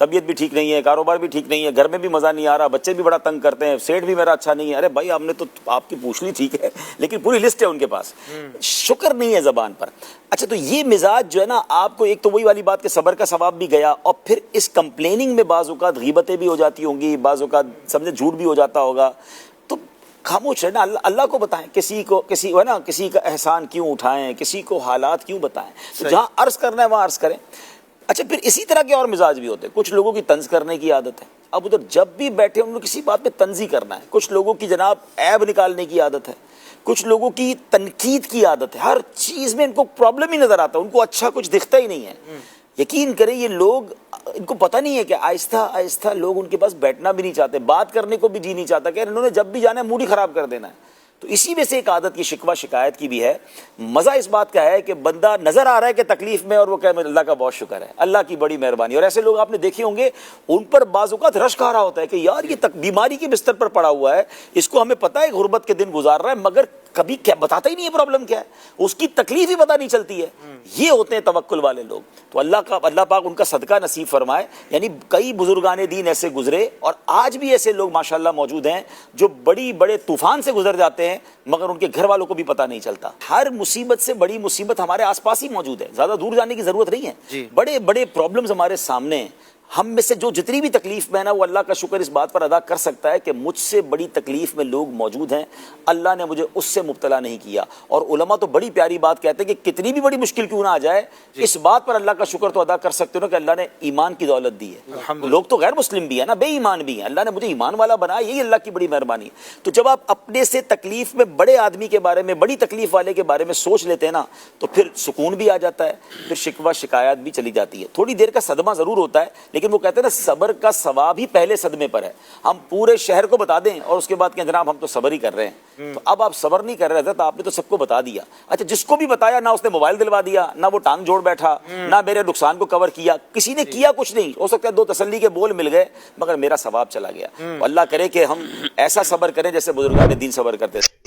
طبیعت بھی ٹھیک نہیں ہے, کاروبار بھی ٹھیک نہیں ہے, گھر میں بھی مزہ نہیں آ رہا, بچے بھی بڑا تنگ کرتے ہیں, سیٹ بھی میرا اچھا نہیں ہے. ارے بھائی آپ نے تو آپ کی پوچھ لی ٹھیک ہے, لیکن پوری لسٹ ہے ان کے پاس, شکر نہیں ہے زبان پر. اچھا تو یہ مزاج جو ہے نا آپ کو, ایک تو وہی والی بات کہ صبر کا ثواب بھی گیا, اور پھر اس کمپلیننگ میں بعض اوقات غیبتیں بھی ہو جاتی ہوں گی, بعض اوقات سمجھے جھوٹ بھی ہو جاتا ہوگا. تو خاموش ہے نا, اللہ کو بتائیں, کسی ہے نا کسی کا احسان کیوں اٹھائیں, کسی کو حالات کیوں بتائیں. تو جہاں عرض کرنا ہے وہاں عرض کریں. اچھا پھر اسی طرح کے اور مزاج بھی ہوتے ہیں. کچھ لوگوں کی طنز کرنے کی عادت ہے, اب ادھر جب بھی بیٹھے انہوں نے کسی بات پہ طنز ہی کرنا ہے. کچھ لوگوں کی جناب عیب نکالنے کی عادت ہے, کچھ لوگوں کی تنقید کی عادت ہے. ہر چیز میں ان کو پرابلم ہی نظر آتا ہے, ان کو اچھا کچھ دکھتا ہی نہیں ہے. یقین کریں یہ لوگ, ان کو پتہ نہیں ہے کہ آہستہ آہستہ لوگ ان کے پاس بیٹھنا بھی نہیں چاہتے, بات کرنے کو بھی جی نہیں چاہتا, کہ انہوں نے جب بھی جانا ہے موڈ ہی خراب کر دینا ہے. تو اسی میں سے ایک عادت کی شکوہ شکایت کی بھی ہے. مزہ اس بات کا ہے کہ بندہ نظر آ رہا ہے کہ تکلیف میں, اور وہ کہے اللہ کا بہت شکر ہے, اللہ کی بڑی مہربانی. اور ایسے لوگ آپ نے دیکھے ہوں گے, ان پر بعض اوقات رشک آ رہا ہوتا ہے کہ یار یہ بیماری کے بستر پر پڑا ہوا ہے, اس کو ہمیں پتہ ہے غربت کے دن گزار رہا ہے, مگر کبھی کیا بتاتا ہی نہیں ہے پرابلم کیا ہے, اس کی تکلیف ہی پتہ نہیں چلتی ہے. یہ ہوتے ہیں توکل والے لوگ. تو اللہ پاک ان کا صدقہ نصیب فرمائے. یعنی کئی بزرگان دین ایسے گزرے, اور آج بھی ایسے لوگ ماشاءاللہ موجود ہیں جو بڑے طوفان سے گزر جاتے ہیں, مگر ان کے گھر والوں کو بھی پتہ نہیں چلتا. ہر مصیبت سے بڑی مصیبت ہمارے آس پاس ہی موجود ہے, زیادہ دور جانے کی ضرورت نہیں ہے. بڑے بڑے پرابلمز ہمارے سامنے ہیں. ہم میں سے جو جتنی بھی تکلیف میں ہے نا, وہ اللہ کا شکر اس بات پر ادا کر سکتا ہے کہ مجھ سے بڑی تکلیف میں لوگ موجود ہیں, اللہ نے مجھے اس سے مبتلا نہیں کیا. اور علماء تو بڑی پیاری بات کہتے ہیں کہ کتنی بھی بڑی مشکل کیوں نہ آ جائے, اس بات پر اللہ کا شکر تو ادا کر سکتے ہو نا کہ اللہ نے ایمان کی دولت دی ہے. لوگ تو غیر مسلم بھی ہیں نا, بے ایمان بھی ہیں, اللہ نے مجھے ایمان والا بنایا, یہی اللہ کی بڑی مہربانی ہے. تو جب آپ اپنے سے تکلیف میں بڑے آدمی کے بارے میں, بڑی تکلیف والے کے بارے میں سوچ لیتے ہیں نا, تو پھر سکون بھی آ جاتا ہے, پھر شکوہ شکایت بھی چلی جاتی ہے. تھوڑی دیر کا صدمہ ضرور ہوتا ہے, لیکن وہ کہتے ہیں نا صبر کا ثواب ہی پہلے صدمے پر ہے. ہم پورے شہر کو بتا دیں اور اس کے بعد کہ جناب ہم تو صبر ہی کر رہے ہیں, تو اب آپ صبر نہیں کر رہے تھے, تو آپ نے تو سب کو بتا دیا. اچھا جس کو بھی بتایا نہ اس نے موبائل دلوا دیا, نہ وہ ٹانگ جوڑ بیٹھا, نہ میرے نقصان کو کور کیا, کسی نے کیا کچھ نہیں. ہو سکتا ہے دو تسلی کے بول مل گئے, مگر میرا ثواب چلا گیا. اللہ کرے کہ ہم ایسا صبر کریں جیسے بزرگان دین صبر کرتے تھے.